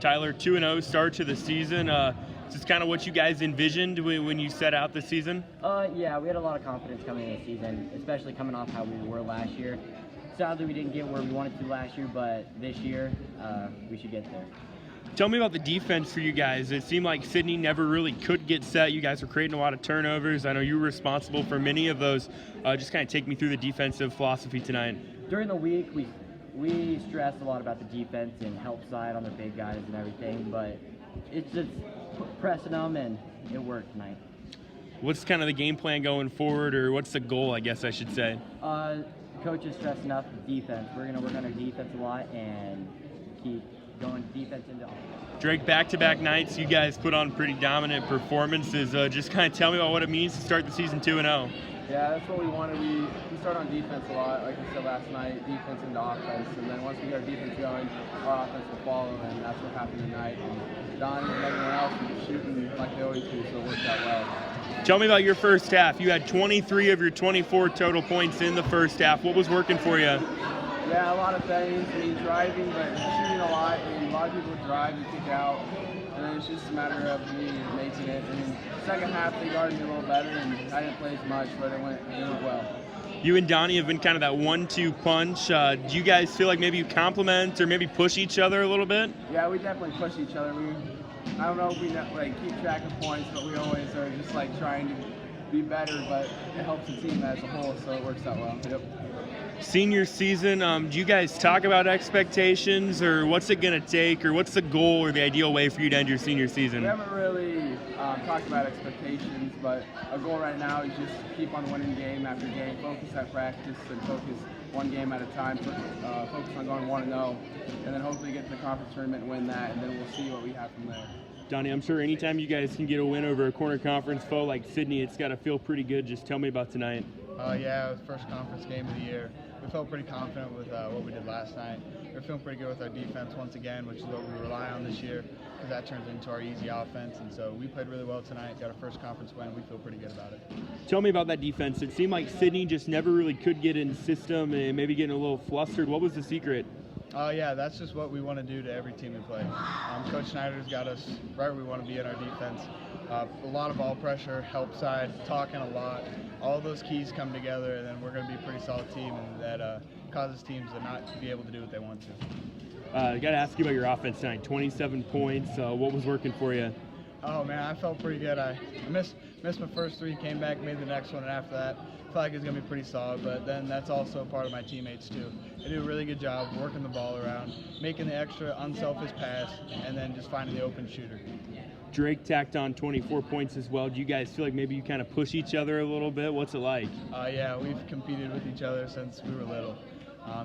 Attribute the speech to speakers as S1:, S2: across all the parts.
S1: Tyler, 2-0 start to the season. Is this kind of what you guys envisioned when you set out this season?
S2: Yeah, we had a lot of confidence coming into the season, especially coming off how we were last year. Sadly, we didn't get where we wanted to last year, but this year, we should get there.
S1: Tell me about the defense for you guys. It seemed like Sidney never really could get set. You guys were creating a lot of turnovers. I know you were responsible for many of those. Just kind of take me through the defensive philosophy tonight.
S2: During the week, we stressed a lot about the defense and help side on their big guys and everything, but it's just pressing them, and it worked tonight.
S1: What's kind of the game plan going forward, or what's the goal, I guess I should say?
S2: Coach is stressing up the defense. We're going to work on our defense a lot and keep going defense into offense.
S1: Drake, back-to-back nights, you guys put on pretty dominant performances. Just kind of tell me about what it means to start the season 2-0.
S3: Yeah, that's what we wanted. We start on defense a lot, like we said last night, defense into offense. And then once we get our defense going, our offense will follow, and that's what happened tonight. And Donnie and everyone else were shooting like they always do, so it worked out well.
S1: Tell me about your first half. You had 23 of your 24 total points in the first half. What was working for you?
S3: Yeah, a lot of things. I mean, driving, but shooting a lot. And a lot of people drive and kick out. And then it's just a matter of me making it. And second half, they guarded me a little better, and I didn't play as much, but it went well. You
S1: and Donnie have been kind of that 1-2 punch. Do you guys feel like maybe you complement or maybe push each other a little bit?
S3: Yeah, we definitely push each other. I don't know if we keep track of points, but we always are just trying to be better, but it helps the team as a whole, so it works out well. Yep.
S1: Senior season, do you guys talk about expectations, or what's it going to take, or what's the goal or the ideal way for you to end your senior season?
S3: We haven't really talked about expectations, but our goal right now is just keep on winning game after game, focus at practice, and focus one game at a time, focus on going 1-0, and then hopefully get to the conference tournament and win that, and then we'll see what we have from there.
S1: Donnie, I'm sure anytime you guys can get a win over a corner conference foe like Sidney, it's got to feel pretty good. Just tell me about tonight.
S4: Yeah, it was the first conference game of the year. We felt pretty confident with what we did last night. We're feeling pretty good with our defense once again, which is what we rely on this year, because that turns into our easy offense. And so we played really well tonight, got our first conference win. We feel pretty good about it.
S1: Tell me about that defense. It seemed like Sidney just never really could get in system and maybe getting a little flustered. What was the secret?
S4: Yeah, that's just what we want to do to every team we play. Coach Schneider's got us right where we want to be in our defense. A lot of ball pressure, help side, talking a lot. All those keys come together, and then we're going to be a pretty solid team, and that causes teams to not be able to do what they want to.
S1: I got to ask you about your offense tonight. 27 points. What was working for you?
S4: Oh, man, I felt pretty good. I missed my first three, came back, made the next one, and after that, I felt like it was going to be pretty solid. But then that's also part of my teammates, too. They do a really good job working the ball around, making the extra unselfish pass, and then just finding the open shooter.
S1: Drake tacked on 24 points as well. Do you guys feel like maybe you kind of push each other a little bit? What's it like?
S4: Yeah, we've competed with each other since we were little.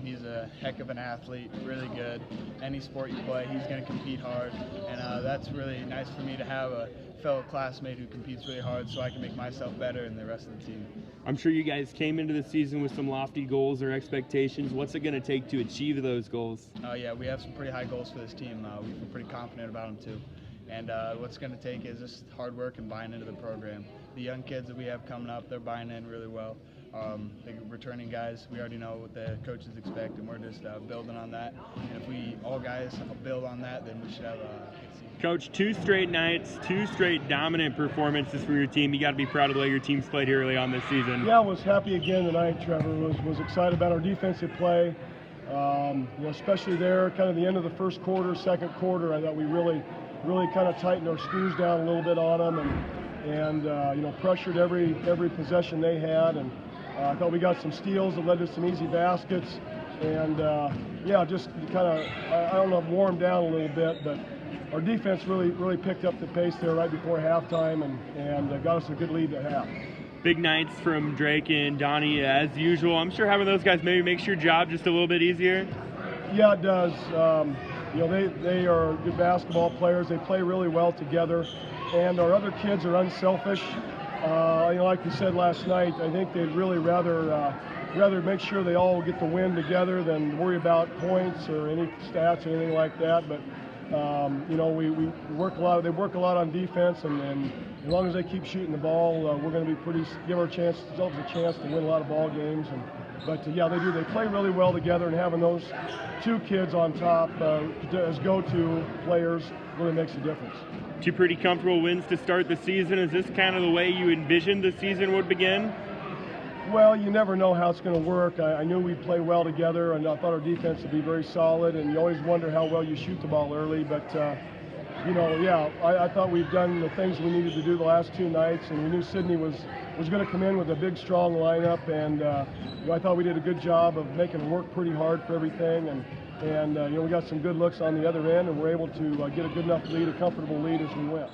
S4: He's a heck of an athlete, really good. Any sport you play, he's going to compete hard, and that's really nice for me to have a fellow classmate who competes really hard so I can make myself better and the rest of the team.
S1: I'm sure you guys came into the season with some lofty goals or expectations. What's it going to take to achieve those goals?
S4: Yeah, we have some pretty high goals for this team. We feel pretty confident about them too. And what's going to take is just hard work and buying into the program. The young kids that we have coming up, they're buying in really well. The returning guys, we already know what the coaches expect, and we're just building on that. And if we all guys build on that, then we should have a good season.
S1: Coach, 2 straight nights, 2 straight dominant performances from your team. You got to be proud of the way your team's played here early on this season.
S5: Yeah, I was happy again tonight, Trevor. Was excited about our defensive play. Especially there, kind of the end of the first quarter, second quarter, I thought we really kind of tightened our screws down a little bit on them, and pressured every possession they had, and I thought we got some steals that led to some easy baskets, and just kind of I don't know, warmed down a little bit, but our defense really picked up the pace there right before halftime, and got us a good lead at half.
S1: Big nights from Drake and Donnie as usual. I'm sure having those guys maybe makes your job just a little bit easier.
S5: Yeah, it does. They are good basketball players. They play really well together, and our other kids are unselfish. Like we said last night, I think they'd really rather make sure they all get the win together than worry about points or any stats or anything like that. But we work a lot. They work a lot on defense, and as long as they keep shooting the ball, we're going to be give ourselves a chance to win a lot of ball games. And But yeah, they do. They play really well together, and having those two kids on top as go-to players really makes a difference.
S1: Two pretty comfortable wins to start the season. Is this kind of the way you envisioned the season would begin?
S5: Well, you never know how it's going to work. I knew we'd play well together, and I thought our defense would be very solid, and you always wonder how well you shoot the ball early. But, you know, yeah, I thought we'd done the things we needed to do the last two nights, and we knew Sidney was going to come in with a big, strong lineup, and you know, I thought we did a good job of making him work pretty hard for everything, and you know, we got some good looks on the other end, and we're able to get a good enough lead, a comfortable lead as we went.